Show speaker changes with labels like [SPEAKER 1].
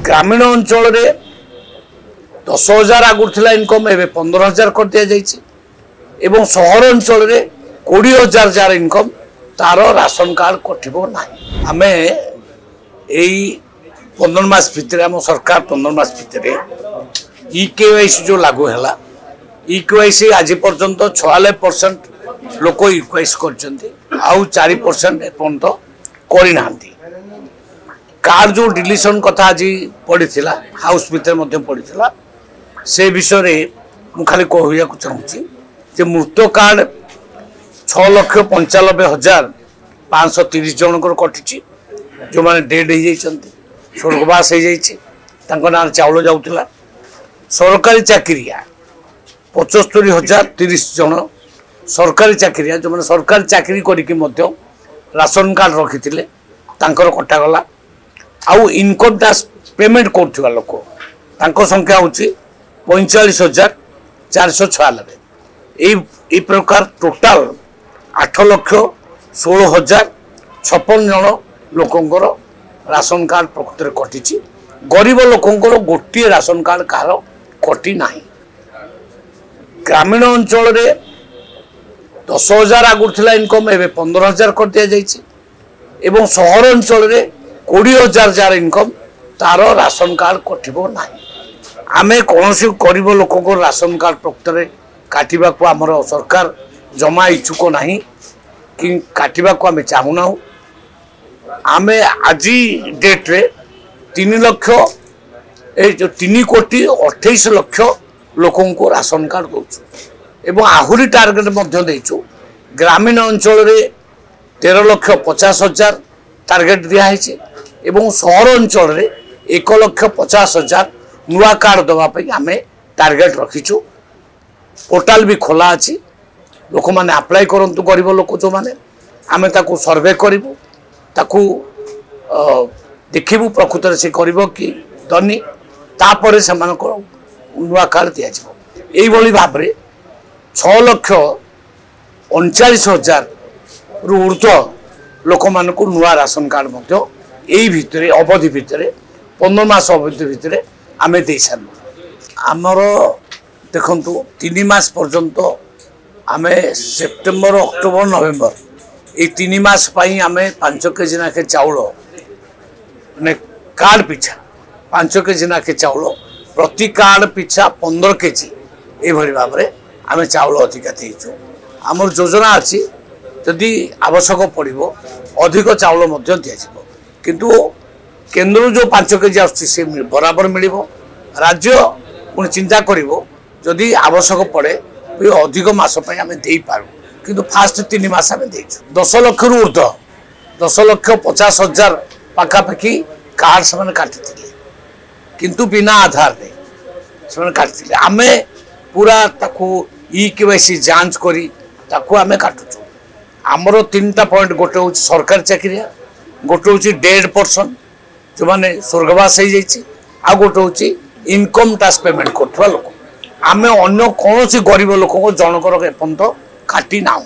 [SPEAKER 1] ग्रामीण अंचल रे 10,000 आगुर थिला इनकम एबे 15,000 कर दिया जाइछि एवं शहर अंचल रे 20,000 जार इनकम तार राशन कार्ड कटिबो नाही। आमे एई 15 मास भितर हम सरकार 15 मास भितर ईकेवाईसी जो लागू हैला ईकेवाईसी आज पर्यंत 46% लोक ईकेवाईसी करछन्ती आउ 4% एपर्यंत करि नांती। कार्ड जो डिलीशन कथा आज पड़ी थिला हाउस भितर मध्य पड़ी थिला से विषय रे मु खाली कहइया को चाहूची जे मृत्यु कार्ड 6,95,530 जनकर कटिची जो माने डेड हो जाइछन्ती स्वर्गवास हो जाइछि तांको नाम चाउल जाउतिला। सरकारी चाकरिया 75,030 जन सरकारी चाकरिया जो माने सरकारी चाकरी करिके मध्य राशन कार्ड रखिथिले तांकर कटा गला। आउ इनकम टैक्स पेमेंट करथिबा लोक तांको संख्या होची 45,496। ए प्रकार टोटाल 8,16,056 जन लोकंकर राशन कार्ड प्रकृत कटिची। गरीब लोकंकर गोटे राशन कार्ड कार कटि नाही। ग्रामीण अंचल रे 10,000 आगुर थिला इनकम एबे 15,000 कर दिया जाइछि एवं शहर अंचल रे 20,000 जार इनकम तार राशन कार्ड कटिबो नाही। आमे कोनोसी गरीब लोकंकर राशन कार्ड प्रकृत काटिबा को हमर सरकार जमा इच्छुक नहीं कि काटिबा को आमे चाहुना। आमे आज डेट रे 3 लाख ए जो 3,28,00,000 लोकों को राशन कार्ड दउछु एवं आहुरी टार्गेट मध्य देइछु। ग्रामीण अंचल रे 13,50,000 टार्गेट दिया है एवं शहर अंचल रे 1,50,000 नुआ कार्ड दवा पे आमे टार्गेट रखीचु। पोर्टाल भी खोला अछि लोक माने अप्लाई करंतु गरीब लोक जो माने आमे ताकू सर्वे करिवु ताकू देखिबु प्रकृत से करिवो कि धनी तापरे समान को नुआ कार्ड दिया जिवो। एई भली भाव रे 6,39,000 रु ऊर्ध्व लोक मान को नुआ राशन कार्ड मध्य एई भितरे अवधि भितरे 15 मास अवधि भितरे आमे दे सारु। आमर देखंतु 3 मास पर्यंत आमे सेप्टेम्बर अक्टोबर नवेम्बर ए 3 मास पई आमे 5 केजी नाके चाउल ने कार्ड पिछा 5 केजी नाके चाउल प्रति कार्ड पिछा 15 केजी ए भली भाव रे आमे चाउल अधिक देइछु। हमर योजना अछि यदि आवश्यक पड़िबो अधिक चाउल मध्य दिया जिवो किंतु केंद्र जो 5 केजी आछि से बराबर मिलिबो। राज्य पुणी चिंता करिवो जदि आवश्यक पड़े अधिक मास पई आमे देई पारू किंतु फास्ट 3 मास आमे देइछु। 10 लाख रु ऊर्ध्व 10,50,000 पाखापाखि कार्ड से काटिथिले किंतु बिना आधार दे से काटिथिले। आमे पूरा ताकू ईकेवाईसी जांच करी ताकू आमे काटुछु। आमर 3टा पॉइंट गोटे होची सरकारी चाकरिया गोटे होची डेड पर्सन जो माने स्वर्गवास हो जाइछि आ गोटे होची इनकम टैक्स पेमेंट करथवा लोक। आमे अन्य कोनोसी गरीब लोक को जनकर एपंत काटी नाउ।